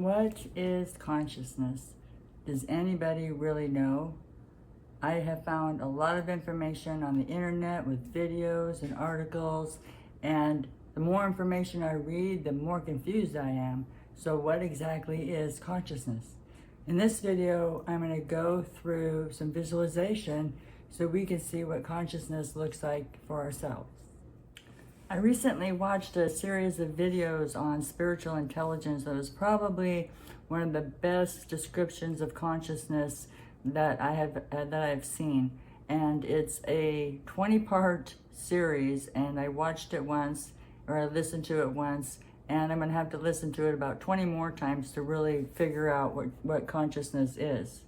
What is consciousness? Does anybody really know? I have found a lot of information on the internet with videos and articles, and the more information I read, the more confused I am. So what exactly is consciousness? In this video, I'm going to go through some visualization so we can see what consciousness looks like for ourselves. I recently watched a series of videos on spiritual intelligence that was probably one of the best descriptions of consciousness that I've seen, and it's a 20-part series, and I watched it once, or I listened to it once, and I'm going to have to listen to it about 20 more times to really figure out what consciousness is.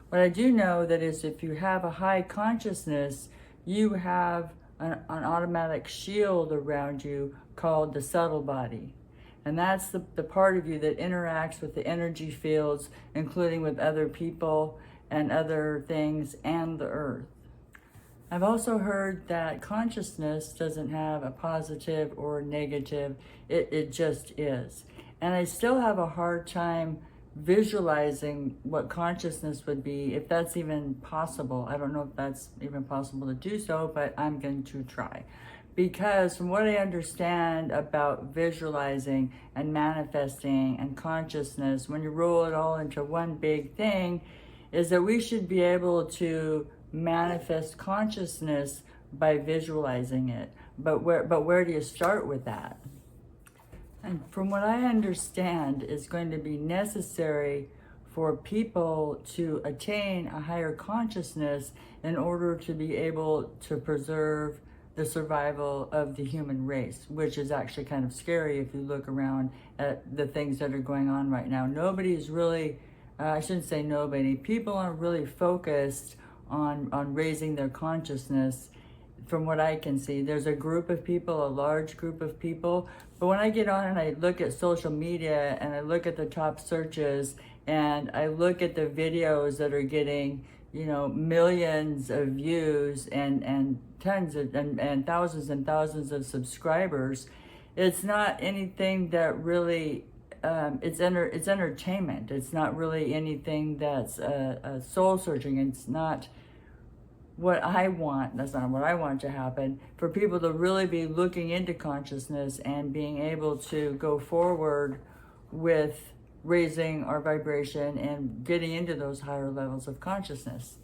What I do know that is if you have a high consciousness, you have an automatic shield around you called the subtle body. And that's the part of you that interacts with the energy fields, including with other people and other things and the earth. I've also heard that consciousness doesn't have a positive or negative, it just is. And I still have a hard time visualizing what consciousness would be, if that's even possible. I don't know if that's even possible to do so, but I'm going to try. Because from what I understand about visualizing and manifesting and consciousness, when you roll it all into one big thing, is that we should be able to manifest consciousness by visualizing it. But where do you start with that? And from what I understand is going to be necessary for people to attain a higher consciousness in order to be able to preserve the survival of the human race, which is actually kind of scary if you look around at the things that are going on right now. Nobody's really, I shouldn't say nobody, people aren't really focused on raising their consciousness. From what I can see, there's a group of people, a large group of people, but when I get on and I look at social media and I look at the top searches and I look at the videos that are getting, millions of views and tons of and thousands of subscribers, it's not anything that really it's entertainment. It's not really anything that's soul searching. It's not what I want. That's not what I want to happen. For people to really be looking into consciousness and being able to go forward with raising our vibration and getting into those higher levels of consciousness.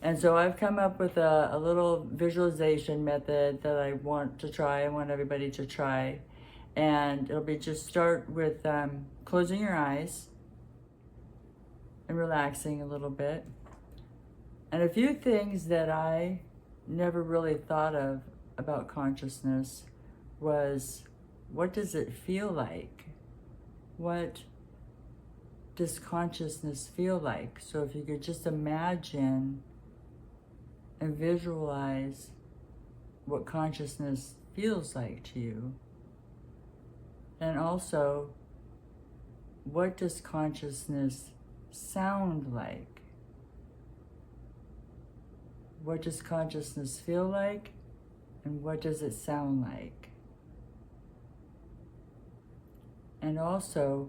And so I've come up with a little visualization method that I want to try. I want everybody to try. And it'll be just start with closing your eyes and relaxing a little bit. And a few things that I never really thought of about consciousness was, what does it feel like? What does consciousness feel like? So if you could just imagine and visualize what consciousness feels like to you. And also, what does consciousness sound like? What does consciousness feel like? And what does it sound like? And also,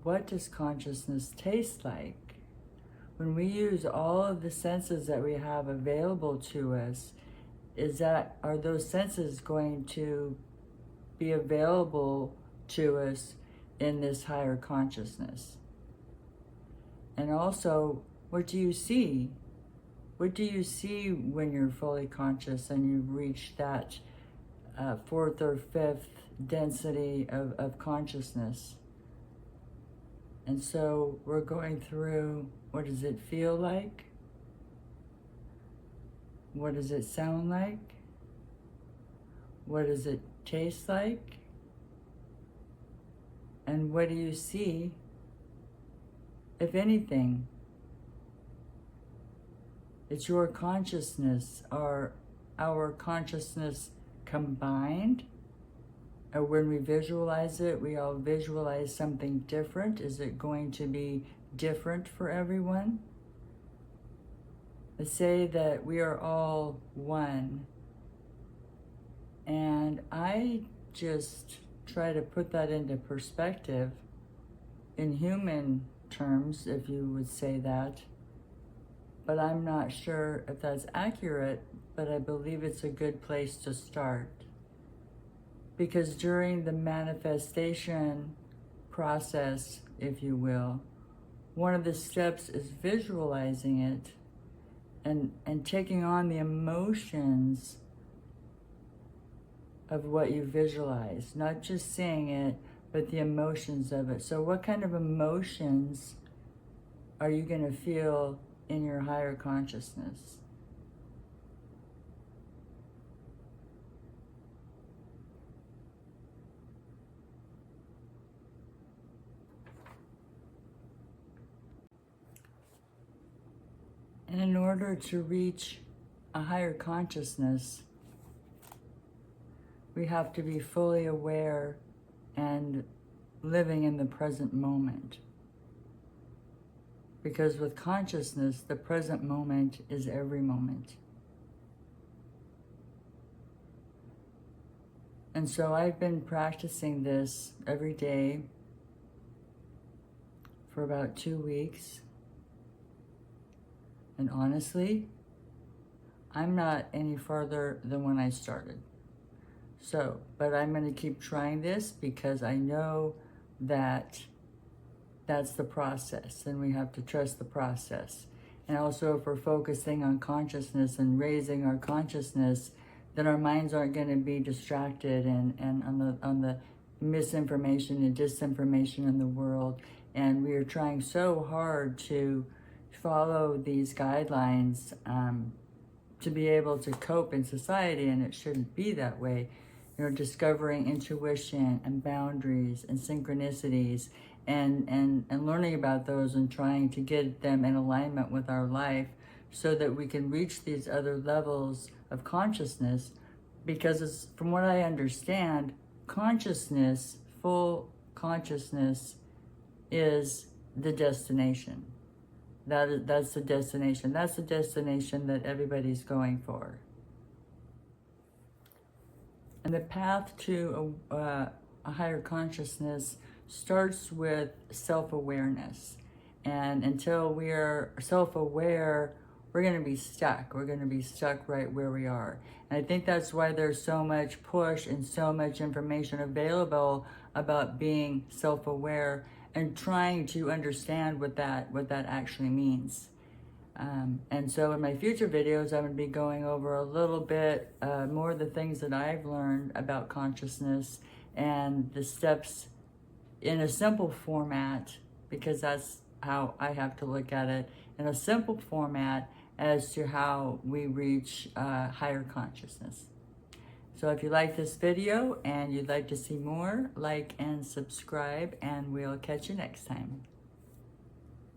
what does consciousness taste like? When we use all of the senses that we have available to us, are those senses going to be available to us in this higher consciousness? And also, what do you see? What do you see when you're fully conscious and you've reached that fourth or fifth density of consciousness? And so we're going through, what does it feel like? What does it sound like? What does it taste like? And what do you see, if anything? It's your consciousness. Are our consciousness combined? Or when we visualize it, we all visualize something different? Is it going to be different for everyone? Let's say that we are all one. And I just try to put that into perspective in human terms, if you would say that, but I'm not sure if that's accurate, but I believe it's a good place to start. Because during the manifestation process, if you will, one of the steps is visualizing it and taking on the emotions of what you visualize, not just seeing it, but the emotions of it. So what kind of emotions are you going to feel in your higher consciousness? And in order to reach a higher consciousness, we have to be fully aware and living in the present moment. Because with consciousness, the present moment is every moment. And so I've been practicing this every day for about 2 weeks. And honestly, I'm not any farther than when I started. So, but I'm going to keep trying this because I know that that's the process and we have to trust the process. And also if we're focusing on consciousness and raising our consciousness, then our minds aren't going to be distracted and on the misinformation and disinformation in the world. And we are trying so hard to follow these guidelines to be able to cope in society, and it shouldn't be that way. You know, discovering intuition and boundaries and synchronicities and learning about those and trying to get them in alignment with our life so that we can reach these other levels of consciousness. Because from what I understand, consciousness, full consciousness, is the destination. That's the destination. That's the destination that everybody's going for. And the path to a higher consciousness starts with self-awareness. And until we are self-aware, we're going to be stuck. We're going to be stuck right where we are. And I think that's why there's so much push and so much information available about being self-aware and trying to understand what that actually means. And so in my future videos, I'm going to be going over a little bit more of the things that I've learned about consciousness and the steps in a simple format, because that's how I have to look at it, in a simple format as to how we reach higher consciousness. So if you like this video and you'd like to see more, like and subscribe, and we'll catch you next time.